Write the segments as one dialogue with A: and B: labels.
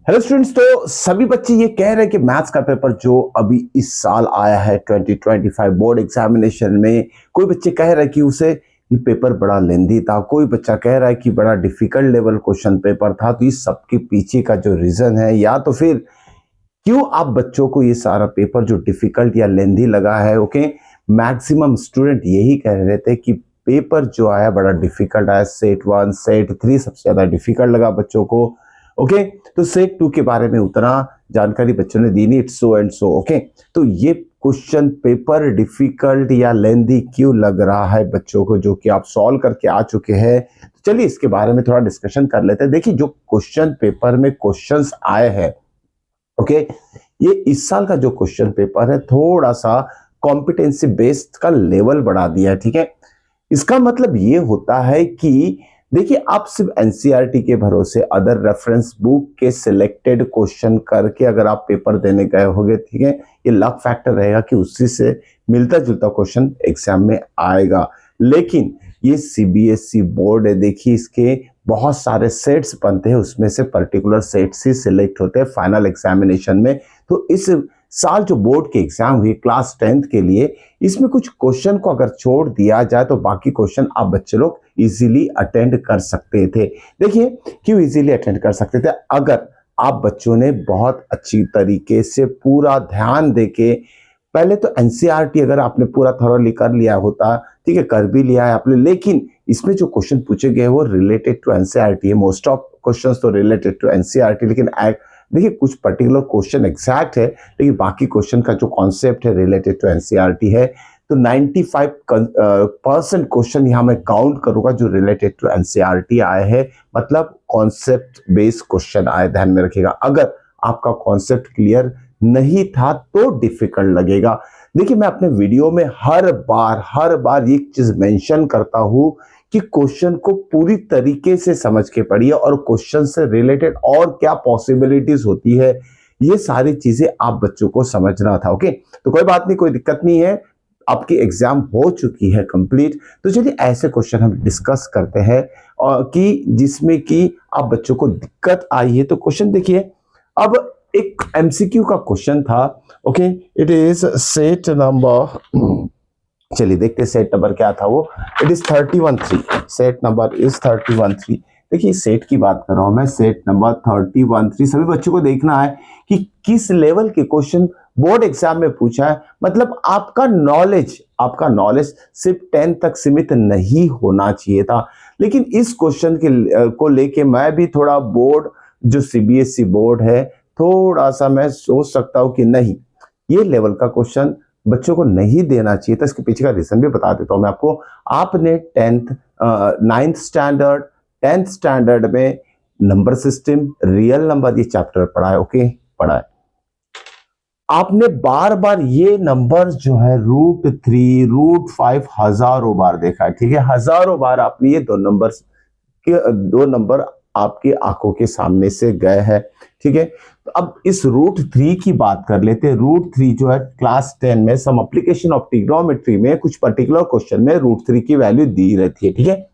A: Hello students. तो सभी बच्चे ये कह रहे हैं कि मैथ्स का पेपर जो अभी इस साल आया है 2025 बोर्ड एग्जामिनेशन में, कोई बच्चे कह रहे हैं कि उसे ये पेपर बड़ा लेंदी था, कोई बच्चा कह रहा है कि बड़ा डिफिकल्ट लेवल क्वेश्चन पेपर था। तो इस सबके पीछे का जो रीजन है, या तो फिर क्यों आप बच्चों को ये सारा पेपर जो डिफिकल्ट या लेंदी लगा है, ओके, मैक्सिमम स्टूडेंट यही कह रहे थे कि पेपर जो आया बड़ा डिफिकल्ट आया। सेट 1 सेट 3 सबसे ज्यादा डिफिकल्ट लगा बच्चों को, ओके। तो सेट 2 के बारे में उतना जानकारी बच्चों ने दी नहीं, it's so and so, okay. तो ये क्वेश्चन पेपर डिफिकल्ट या लेंदी क्यों लग रहा है बच्चों को, जो कि आप सॉल्व करके आ चुके हैं। तो चलिए इसके बारे में थोड़ा डिस्कशन कर लेते हैं। देखिए, जो क्वेश्चन पेपर में क्वेश्चंस आए हैं, ओके, ये इस साल का जो क्वेश्चन पेपर है थोड़ा सा कॉम्पिटेंसी बेस्ड का लेवल बढ़ा दिया है, ठीक है। इसका मतलब ये होता है कि देखिए, आप सिर्फ एनसीईआरटी के भरोसे अदर रेफरेंस बुक के सिलेक्टेड क्वेश्चन करके अगर आप पेपर देने गए होगे, ठीक है, ये लक फैक्टर रहेगा कि उसी से मिलता जुलता क्वेश्चन एग्जाम में आएगा। लेकिन ये सीबीएसई बोर्ड है, देखिए इसके बहुत सारे सेट्स बनते हैं, उसमें से पर्टिकुलर सेट्स ही सिलेक्ट होते हैं फाइनल एग्जामिनेशन में। तो इस साल जो बोर्ड की एग्जाम हुई क्लास 10th के लिए, इसमें कुछ क्वेश्चन को अगर छोड़ दिया जाए तो बाकी क्वेश्चन आप बच्चे लोग इजीली अटेंड कर सकते थे। देखिए क्यों इजीली अटेंड कर सकते थे, अगर आप बच्चों ने बहुत अच्छी तरीके से पूरा ध्यान देके, पहले तो एनसीईआरटी अगर आपने पूरा थॉरोली कर लिया होता, ठीक है, कर भी लिया है आपने, लेकिन इसमें जो क्वेश्चन पूछे गए वो रिलेटेड टू एनसीईआरटी है। मोस्ट ऑफ क्वेश्चंस तो रिलेटेड टू एनसीईआरटी, लेकिन देखिए कुछ पर्टिकुलर क्वेश्चन एग्जैक्ट है, लेकिन बाकी क्वेश्चन का जो कॉन्सेप्ट है रिलेटेड टू एनसीईआरटी है। तो 95% क्वेश्चन यहाँ मैं काउंट करूंगा जो रिलेटेड टू एनसीईआरटी आए हैं, मतलब कॉन्सेप्ट बेस्ड क्वेश्चन आए। ध्यान में रखिएगा, अगर आपका कॉन्सेप्ट क्लियर नहीं था तो डिफिकल्ट लगेगा। देखिए, मैं अपने वीडियो में हर बार एक चीज मेंशन करता हूं कि क्वेश्चन को पूरी तरीके से समझ के पढ़िए और क्वेश्चन से रिलेटेड और क्या पॉसिबिलिटीज होती है, ये सारी चीजें आप बच्चों को समझना था, ओके। तो कोई बात नहीं, कोई दिक्कत नहीं है, आपकी एग्जाम हो चुकी है कंप्लीट। तो चलिए ऐसे क्वेश्चन हम डिस्कस करते हैं और कि जिसमें कि आप बच्चों को दिक्कत आई है। तो क्वेश्चन देखिए, अब एक एमसीक्यू का क्वेश्चन था, okay. It is set number, चलिए देखते सेट नंबर क्या था वो। It is 31-3, set number is 31-3। देखिए सेट की बात कर रहा हूं मैं, सेट नंबर 31-3। सभी बच्चों को देखना है कि किस लेवल के क्वेश्चन बोर्ड एग्जाम में पूछा है। मतलब आपका नॉलेज सिर्फ 10 तक सीमित नहीं होना चाहिए था। लेकिन इस क्वेश्चन के को लेके मैं भी थोड़ा बोर्ड, जो सीबीएसई बोर्ड है, थोड़ा सा मैं सोच सकता हूं कि नहीं, ये लेवल का क्वेश्चन बच्चों को नहीं देना चाहिए था। इसके पीछे का रीजन भी बता देता हूं मैं आपको। आपने 9th स्टैंडर्ड 10th स्टैंडर्ड में नंबर सिस्टम, रियल नंबर, ये चैप्टर पढ़ा है, ओके, पढ़ा है। आपने बार बार ये नंबर जो है √3, √5 हजारों बार देखा है, ठीक है, हजारों बार आपने ये दो नंबर आपकी आंखों के सामने से गए हैं, ठीक है। तो अब इस √3 की बात कर लेते हैं। √3 जो है क्लास 10 में सम एप्लीकेशन ऑफ ट्रिग्नोमेट्री में कुछ पर्टिकुलर क्वेश्चन में √3 की वैल्यू दी रहती है, ठीक है,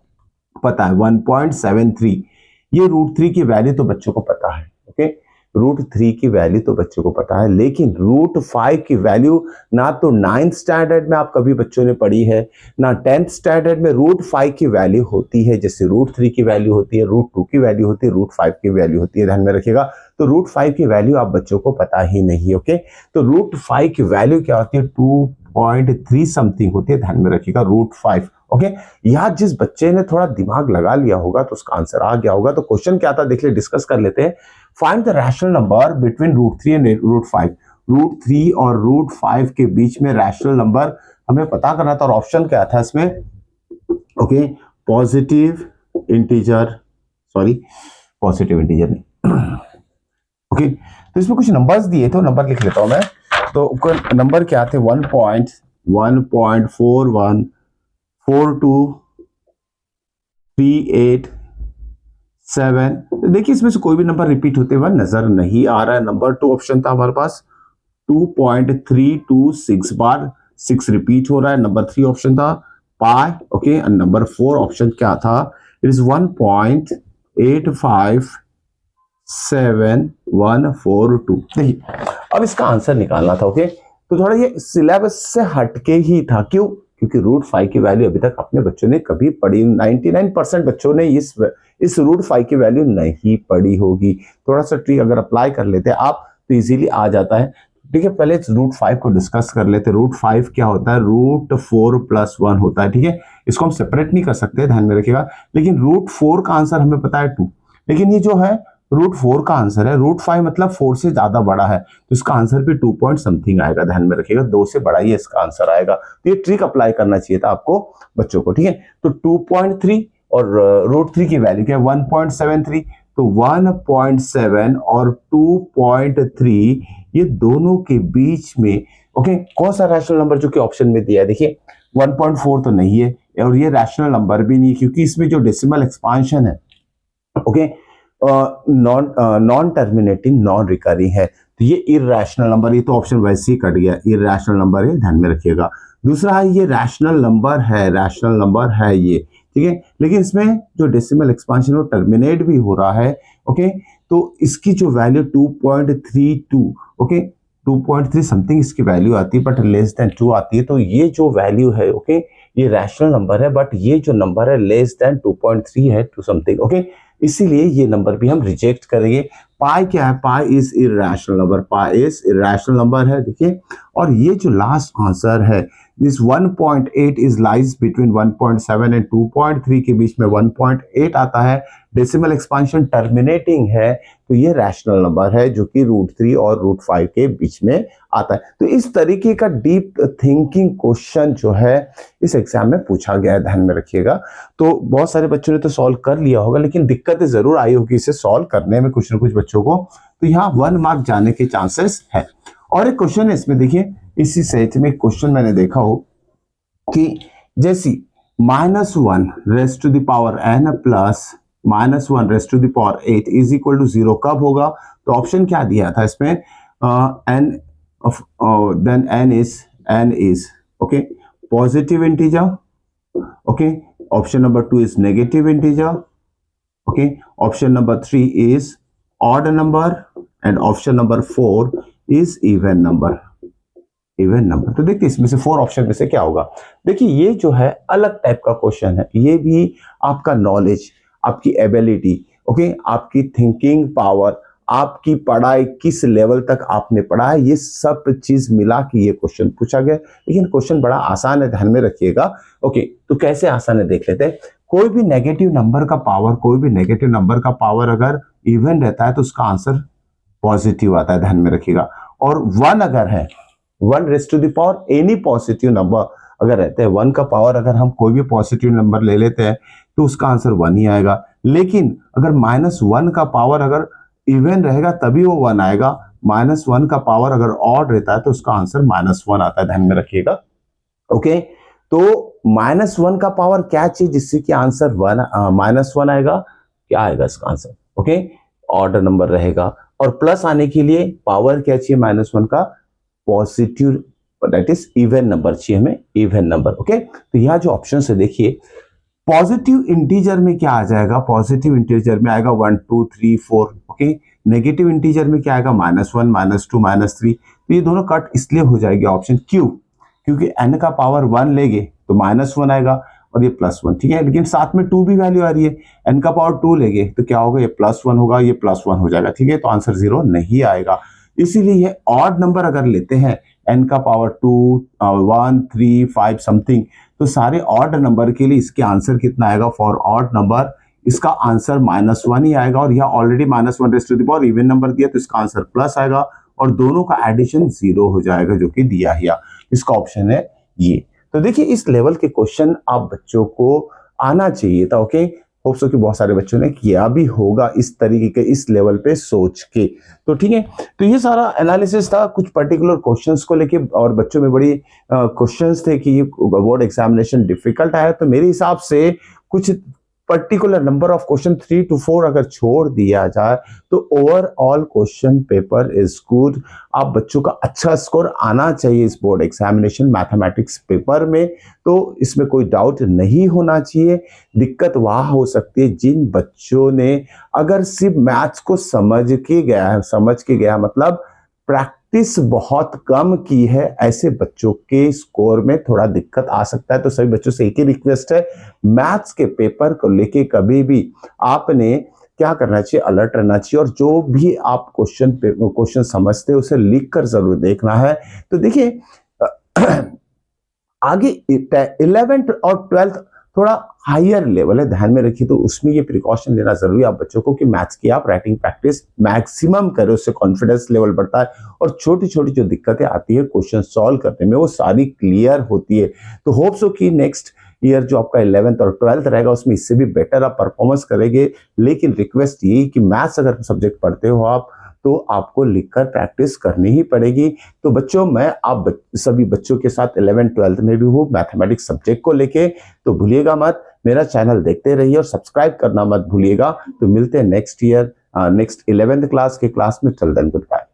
A: पता है 1.73। ये √3 की वैल्यू तो बच्चों को पता है, ओके, √3 की वैल्यू तो बच्चों को पता है, लेकिन √5 की वैल्यू ना तो 9th स्टैंडर्ड में आप कभी बच्चों ने पढ़ी है, ना 10th स्टैंडर्ड में √5 की वैल्यू होती है। जैसे √3 की वैल्यू होती है, √2 की वैल्यू होती है, √5 की वैल्यू होती है, ध्यान में रखिएगा। तो √5 की वैल्यू आप बच्चों को पता ही नहीं, ओके। तो √5 की वैल्यू क्या होती है, 2.3 समथिंग होती है, ध्यान में रखिएगा, √5, ओके। यहाँ जिस बच्चे ने थोड़ा दिमाग लगा लिया होगा तो उसका आंसर आ गया होगा। तो क्वेश्चन क्या था देख ले, डिस्कस कर लेते हैं। Find the rational number between √3 and √5। √3 और √5 के बीच में रैशनल नंबर हमें पता करना था, और ऑप्शन क्या था इसमें, okay, positive integer, sorry positive integer नहीं, ओके। तो इसमें कुछ नंबर्स दिए थे, नंबर लिख लेता हूं मैं। तो नंबर क्या थे, 1.414238 7। देखिए इसमें से कोई भी नंबर रिपीट होते हुए नजर नहीं आ रहा है। नंबर 2 ऑप्शन था हमारे पास, 2.326 बार 6 रिपीट हो रहा है। नंबर 3 ऑप्शन था पाई, ओके। एंड नंबर 4 ऑप्शन क्या था, इट इज 1.85 7142। देखिए अब इसका आंसर निकालना था। ओके, तो थोड़ा ये सिलेबस से हटके ही था। क्यों? क्योंकि रूट 5 की वैल्यू अभी तक अपने बच्चों ने कभी पढ़ी, 99% बच्चों ने इस रूट 5 की वैल्यू नहीं पढ़ी होगी। थोड़ा सा ट्रिक अगर अप्लाई कर लेते आप तो इजीली आ जाता है। ठीक है, पहले रूट 5 को डिस्कस कर लेते। रूट 5 क्या होता है? रूट 4 + 1 होता है। ठीक है, इसको हम सेपरेट नहीं कर सकते, ध्यान में रखिएगा। लेकिन रूट 4 का आंसर हमें पता है 2, लेकिन ये जो है रूट 4 का आंसर है, रूट 5 मतलब 4 से ज्यादा बड़ा है, तो इसका आंसर भी 2 पॉइंट समथिंग आएगा। ध्यान में रखिएगा, 2 से बड़ा ही इसका आंसर आएगा। तो ये ट्रिक अप्लाई करना चाहिए था आपको बच्चों को। ठीक है, तो 2.3 और रूट 3 की वैल्यू क्या है? 1.73। तो 1.7 और 2.3 ये दोनों के बीच में ओके कौन सा रैशनल नंबर जो कि ऑप्शन में दिया है? देखिए 1.4 तो नहीं है और ये रैशनल नंबर भी नहीं है, क्योंकि इसमें जो डेसिमल एक्सपांशन है okay non terminating non recurring है, तो ये इरैशनल नंबर, ये तो ऑप्शन वैसे ही कट गया, इरैशनल नंबर है, ध्यान में रखिएगा। दूसरा है ये रैशनल नंबर है, रैशनल नंबर है ये, ठीक है, लेकिन इसमें जो डेसिमल एक्सपांशन वो टर्मिनेट भी हो रहा है। ओके, तो इसकी जो वैल्यू 2.32 ओके 2.3 समथिंग इसकी वैल्यू आती है, बट लेस देन 2 आती है। तो ये जो वैल्यू है ओके ये रैशनल नंबर है, बट ये जो नंबर है लेस देन 2.3 है, 2 समथिंग। ओके, इसीलिए ये नंबर भी हम रिजेक्ट करेंगे। पाई क्या है? Pi is irrational number, pi is irrational number है। देखिए, और ये जो लास्ट आंसर है this 1.8 is lies between 1.7 and 2.3 के बीच में 1.8 आता है। डेसिमल एक्सपांशन टर्मिनेटिंग है, तो ये रैशनल नंबर है जो कि रूट 3 और रूट 5 के बीच में आता है। तो इस तरीके का डीप थिंकिंग क्वेश्चन जो है इस एग्जाम में पूछा गया है, ध्यान में रखिएगा। तो बहुत सारे बच्चों ने तो सॉल्व कर लिया होगा, लेकिन दिक्कतें जरूर आई होगी इसे सॉल्व करने में कुछ ना कुछ बच्चों को, तो यहाँ 1 मार्क जाने के चांसेस है। और एक क्वेश्चन है इसमें, देखिए इसी सेट में क्वेश्चन मैंने देखा हो कि जैसी -1 raised to the power n plus -1 raised to the power 8 is equal to 0 कब होगा? तो ऑप्शन क्या दिया था इसमें? n then n is okay positive integer, okay, option number 2 is negative integer, okay, option number 3 is odd number and option number 4 is even number, even number. तो देखिए इसमें से 4 ऑप्शन में से क्या होगा? देखिए ये जो है अलग टाइप का क्वेश्चन है, ये भी आपका नॉलेज, आपकी एबिलिटी ओके आपकी थिंकिंग पावर, आपकी पढ़ाई किस लेवल तक आपने पढ़ा है, ये सब चीज मिला के ये क्वेश्चन पूछा गया। लेकिन क्वेश्चन बड़ा आसान है, ध्यान में रखिएगा। ओके, तो कैसे आसान है देख लेते हैं। कोई भी नेगेटिव नंबर का पावर, कोई भी नेगेटिव नंबर का पावर अगर इवन रहता है तो उसका आंसर पॉजिटिव आता है, ध्यान में रखिएगा। और 1 अगर है, 1 raised to the power any positive number अगर रहते हैं, 1 का पावर अगर हम कोई भी पॉजिटिव नंबर ले लेते हैं तो उसका आंसर 1 ही आएगा। लेकिन अगर -1 का पावर अगर इवन रहेगा तभी वो 1 आएगा, -1 का पावर अगर ऑड रहता है तो उसका आंसर -1 आता है, ध्यान में रखिएगा। ओके, तो -1 का पावर क्या चीज जिससे कि आंसर -1 आएगा? क्या आएगा इसका आंसर? ओके, ऑर्डर नंबर रहेगा। और प्लस आने के लिए पावर क्या चाहिए -1 का? Positive, that is even number चाहिए हमें, इवन नंबर। ओके, तो यहाँ जो ऑप्शन है देखिए, पॉजिटिव इंटीजर में क्या आ जाएगा? पॉजिटिव इंटीजर में आएगा 1 2 3 4। ओके, नेगेटिव इंटीजर में क्या आएगा? -1 -2 -3। तो ये दोनों कट इसलिए हो जाएगी ऑप्शन, क्यों? क्योंकि n का पावर 1 लेंगे तो -1 आएगा और ये +1, ठीक है, लेकिन साथ में 2 भी वैल्यू आ रही है, n का पावर 2 लेंगे तो क्या होगा? ये +1 होगा, ये +1 हो जाएगा, ठीक है, तो आंसर 0 नहीं आएगा। इसीलिए ये ऑड नंबर अगर लेते हैं n का पावर 2 1 3 5 समथिंग, तो सारे ऑड नंबर के लिए इसके आंसर कितना आएगा? फॉर ऑड नंबर इसका आंसर -1 ही आएगा, और यह already -1 raise to the power even number दिया तो इसका आंसर प्लस आएगा, और दोनों का एडिशन 0 हो जाएगा जो कि दिया ही। इसका ऑप्शन है ये। तो देखिए इस लेवल के क्वेश्चन आप बच्चों को आना चाहिए था। ओके, होप सो कि बहुत सारे बच्चों ने किया भी होगा इस तरीके के, इस लेवल पे सोच के। तो ठीक है, तो ये सारा एनालिसिस था कुछ पर्टिकुलर क्वेश्चंस को लेके, और बच्चों में बड़ी क्वेश्चंस थे कि ये बोर्ड एग्जामिनेशन डिफिकल्ट आया, तो मेरे हिसाब से कुछ particular number of question 3 to 4 अगर छोड़ दिया जाए तो overall question paper is good. आप बच्चों का अच्छा स्कोर आना चाहिए इस बोर्ड एग्जामिनेशन मैथमेटिक्स पेपर में, तो इसमें कोई डाउट नहीं होना चाहिए। दिक्कत वहां हो सकती है जिन बच्चों ने अगर सिर्फ मैथ्स को समझ के गया मतलब प्रैक्टिस बहुत कम की है, ऐसे बच्चों के स्कोर में थोड़ा दिक्कत आ सकता है। तो सभी बच्चों से एक ही रिक्वेस्ट है, मैथ्स के पेपर को लेके कभी भी आपने क्या करना चाहिए, अलर्ट रहना चाहिए, और जो भी आप क्वेश्चन समझते हो उसे लिख कर जरूर देखना है। तो देखिए आगे 11th और 12th थोड़ा हायर लेवल है, ध्यान में रखिए, तो उसमें ये प्रिकॉशन लेना जरूरी है आप बच्चों को कि मैथ्स की आप राइटिंग प्रैक्टिस मैक्सिमम करें, उससे कॉन्फिडेंस लेवल बढ़ता है और छोटी छोटी जो दिक्कतें आती है क्वेश्चन सॉल्व करने में वो सारी क्लियर होती है। तो होप सो कि नेक्स्ट ईयर जो आपका 11th और 12th रहेगा उसमें इससे भी बेटर आप परफॉर्मेंस करेंगे। लेकिन रिक्वेस्ट यही कि मैथ्स अगर सब्जेक्ट पढ़ते हो आप तो आपको लिखकर प्रैक्टिस करनी ही पड़ेगी। तो बच्चों मैं सभी बच्चों के साथ 11th-12th में भी हूँ मैथमेटिक्स सब्जेक्ट को लेके, तो भूलिएगा मत, मेरा चैनल देखते रहिए और सब्सक्राइब करना मत भूलिएगा। तो मिलते हैं next year next 11th class के क्लास में। Till then good bye.